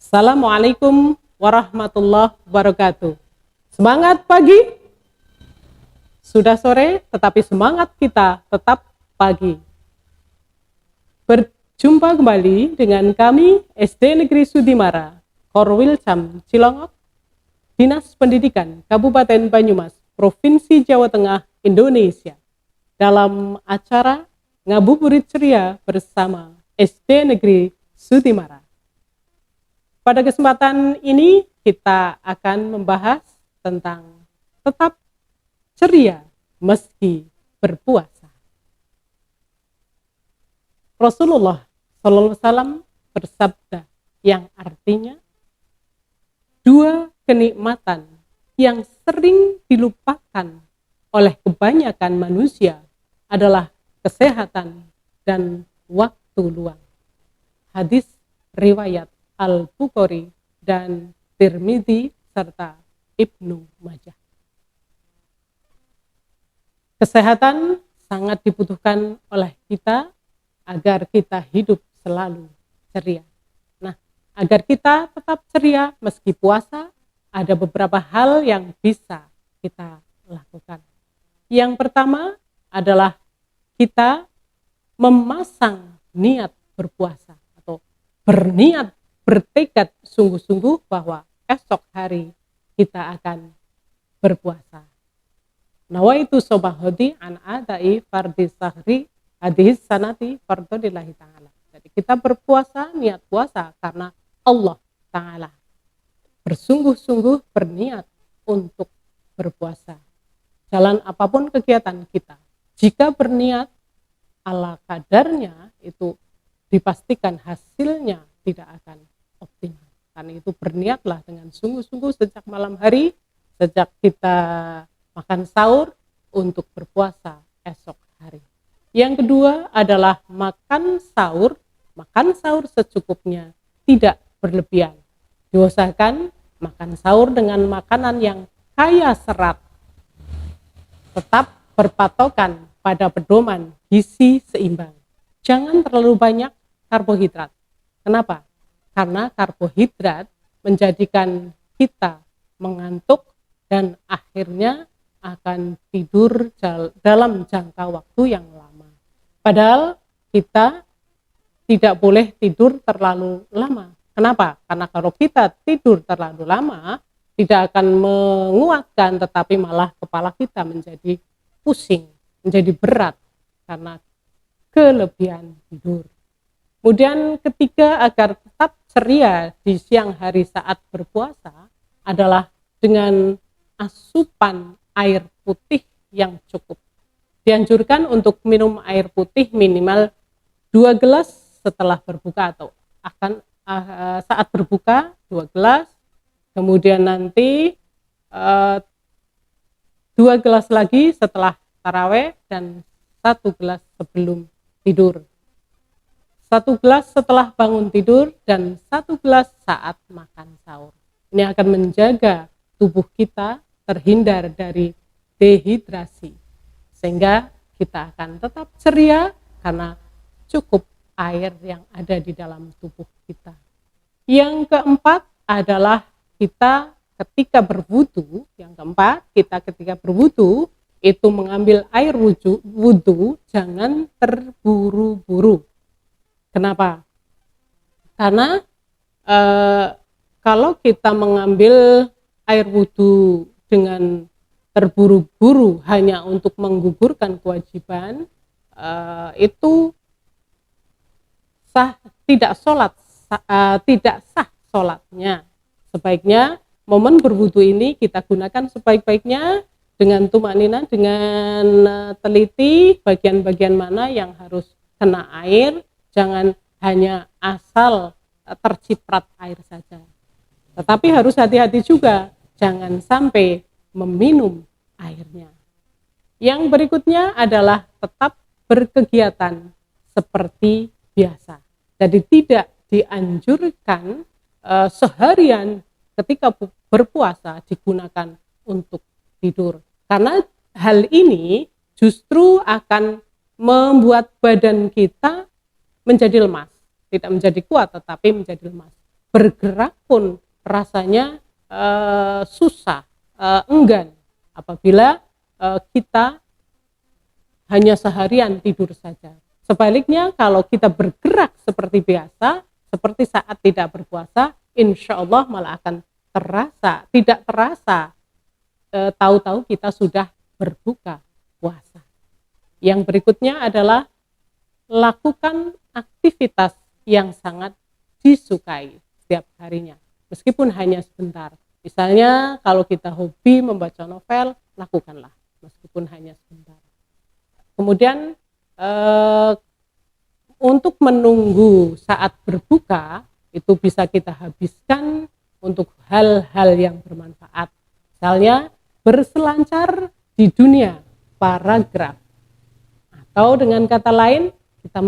Assalamualaikum warahmatullahi wabarakatuh. Semangat pagi. Sudah sore, tetapi semangat kita tetap pagi. Berjumpa kembali dengan kami SD Negeri Sudimara, Korwil Cam Cilongok, Dinas Pendidikan Kabupaten Banyumas, Provinsi Jawa Tengah, Indonesia. Dalam acara Ngabuburit Ceria bersama SD Negeri Sudimara. Pada kesempatan ini kita akan membahas tentang tetap ceria meski berpuasa. Rasulullah SAW bersabda yang artinya, dua kenikmatan yang sering dilupakan oleh kebanyakan manusia adalah kesehatan dan waktu luang. Hadis riwayat Al-Bukhari dan Tirmidzi serta Ibnu Majah. Kesehatan sangat dibutuhkan oleh kita agar kita hidup selalu ceria. Nah, agar kita tetap ceria meski puasa, ada beberapa hal yang bisa kita lakukan. Yang pertama adalah kita memasang niat berpuasa atau berniat bertekad sungguh-sungguh bahwa esok hari kita akan berpuasa. Nawaitu sobahodi an adai fardhi sahri hadis sanati fardholillahi ta'ala. Jadi kita berpuasa, niat puasa karena Allah Ta'ala. Bersungguh-sungguh berniat untuk berpuasa. Jalan apapun kegiatan kita, jika berniat ala kadarnya, itu dipastikan hasilnya tidak akan optimal. Karena itu berniatlah dengan sungguh-sungguh sejak malam hari, sejak kita makan sahur untuk berpuasa esok hari. Yang kedua adalah makan sahur secukupnya, tidak berlebihan. Diusahakan makan sahur dengan makanan yang kaya serat, tetap berpatokan pada pedoman gizi seimbang. Jangan terlalu banyak karbohidrat. Kenapa? Karena karbohidrat menjadikan kita mengantuk dan akhirnya akan tidur dalam jangka waktu yang lama. Padahal kita tidak boleh tidur terlalu lama. Kenapa? Karena kalau kita tidur terlalu lama, tidak akan menguatkan, tetapi malah kepala kita menjadi pusing, menjadi berat karena kelebihan tidur. Kemudian ketiga, agar tetap ceria di siang hari saat berpuasa adalah dengan asupan air putih yang cukup. Dianjurkan untuk minum air putih minimal 2 gelas setelah berbuka atau saat berbuka 2 gelas, kemudian nanti 2 gelas lagi setelah taraweh dan 1 gelas sebelum tidur. 1 gelas setelah bangun tidur dan 1 gelas saat makan sahur. Ini akan menjaga tubuh kita terhindar dari dehidrasi, sehingga kita akan tetap ceria karena cukup air yang ada di dalam tubuh kita. Yang keempat adalah kita ketika berwudu, itu mengambil air wudu jangan terburu-buru. Kenapa? Karena kalau kita mengambil air wudu dengan terburu-buru hanya untuk menggugurkan kewajiban, itu tidak sah sholatnya. Sebaiknya momen berwudu ini kita gunakan sebaik-baiknya dengan tumanina, dengan teliti bagian-bagian mana yang harus kena air, jangan hanya asal terciprat air saja. Tetapi harus hati-hati juga, jangan sampai meminum airnya. Yang berikutnya adalah tetap berkegiatan seperti biasa. Jadi tidak dianjurkan seharian ketika berpuasa digunakan untuk tidur. Karena hal ini justru akan membuat badan kita menjadi lemas. Tidak menjadi kuat tetapi menjadi lemas. bergerak pun rasanya susah, enggan apabila kita hanya seharian tidur saja. Sebaliknya kalau kita bergerak seperti biasa, seperti saat tidak berpuasa, insya Allah malah akan tidak terasa, tahu-tahu kita sudah berbuka puasa. Yang berikutnya adalah lakukan aktivitas yang sangat disukai setiap harinya, meskipun hanya sebentar. Misalnya kalau kita hobi membaca novel, lakukanlah meskipun hanya sebentar. Kemudian untuk menunggu saat berbuka itu bisa kita habiskan untuk hal-hal yang bermanfaat. Misalnya berselancar di dunia paragraf, atau dengan kata lain kita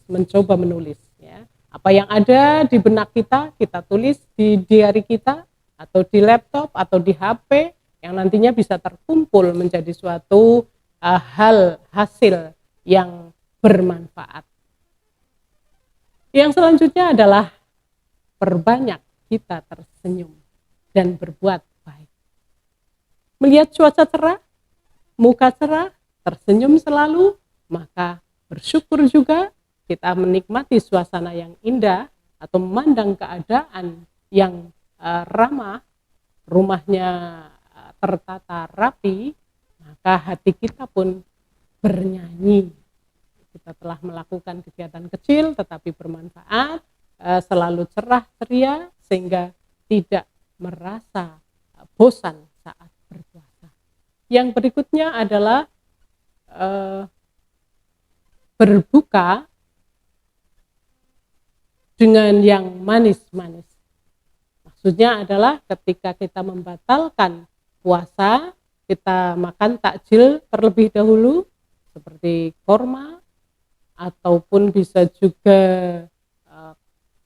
mencoba menulis ya. Apa yang ada di benak kita tulis di diary kita atau di laptop atau di HP yang nantinya bisa terkumpul menjadi suatu hasil yang bermanfaat. Yang selanjutnya adalah perbanyak kita tersenyum dan berbuat baik. Melihat cuaca cerah, muka cerah, tersenyum selalu, maka bersyukur juga kita menikmati suasana yang indah atau memandang keadaan yang ramah, rumahnya tertata rapi, maka hati kita pun bernyanyi. Kita telah melakukan kegiatan kecil tetapi bermanfaat, selalu cerah ceria sehingga tidak merasa bosan saat berpuasa. Yang berikutnya adalah berbuka dengan yang manis-manis. Maksudnya adalah ketika kita membatalkan puasa, kita makan takjil terlebih dahulu seperti korma ataupun bisa juga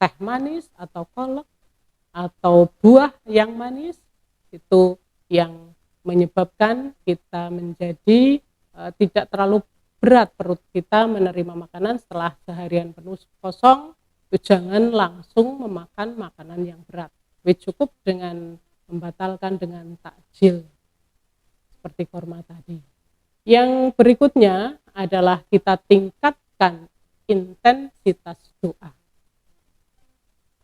teh manis atau kolak atau buah yang manis, itu yang menyebabkan kita menjadi tidak terlalu berat perut kita menerima makanan setelah seharian penuh kosong. Jangan langsung memakan makanan yang berat. Cukup dengan membatalkan dengan takjil seperti korma tadi. Yang berikutnya adalah kita tingkatkan intensitas doa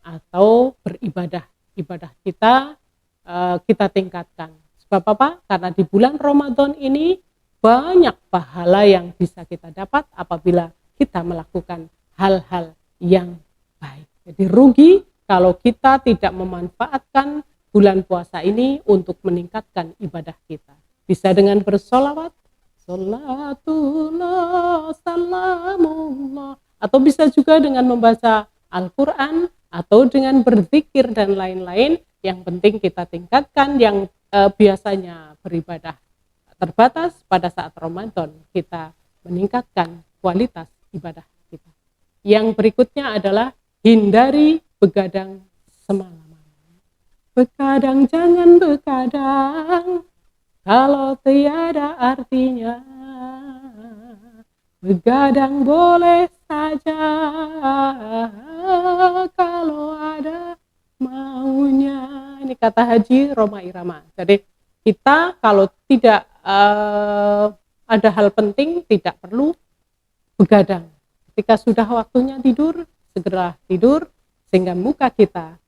atau beribadah. Ibadah kita tingkatkan. Sebab apa? Karena di bulan Ramadan ini banyak pahala yang bisa kita dapat apabila kita melakukan hal-hal yang baik. Jadi rugi kalau kita tidak memanfaatkan bulan puasa ini untuk meningkatkan ibadah kita. Bisa dengan bersolawat, salatullah, salamullah, atau bisa juga dengan membaca Al-Quran, atau dengan berzikir dan lain-lain. Yang penting kita tingkatkan yang biasanya beribadah terbatas, pada saat Ramadan kita meningkatkan kualitas ibadah kita. Yang berikutnya adalah hindari begadang semalaman. Begadang jangan begadang kalau tiada artinya. Begadang boleh saja kalau ada maunya. Ini kata Haji Roma Irama. Jadi kita kalau tidak ada hal penting tidak perlu begadang. Ketika sudah waktunya tidur, segera tidur sehingga muka kita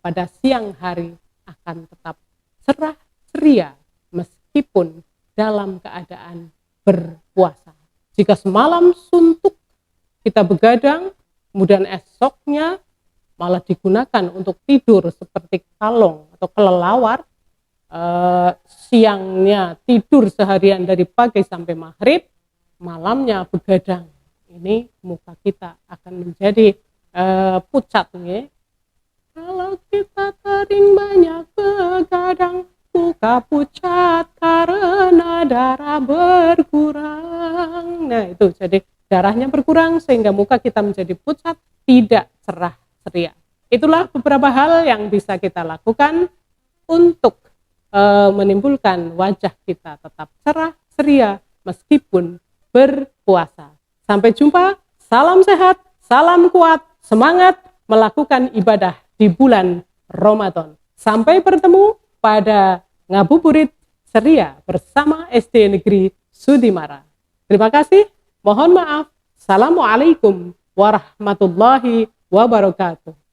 pada siang hari akan tetap cerah ceria meskipun dalam keadaan berpuasa. Jika semalam suntuk kita begadang, kemudian esoknya malah digunakan untuk tidur seperti kalong atau kelelawar, siangnya tidur seharian dari pagi sampai maghrib, malamnya begadang, ini muka kita akan menjadi pucat nih. Kalau kita sering banyak begadang, muka pucat karena darah berkurang. Nah itu, jadi darahnya berkurang sehingga muka kita menjadi pucat, tidak cerah ceria. Itulah beberapa hal yang bisa kita lakukan untuk menimbulkan wajah kita tetap cerah ceria meskipun berpuasa. Sampai jumpa, salam sehat, salam kuat, semangat melakukan ibadah di bulan Ramadan. Sampai bertemu pada ngabuburit ceria bersama SD Negeri Sudimara. Terima kasih, mohon maaf. Assalamualaikum warahmatullahi wabarakatuh.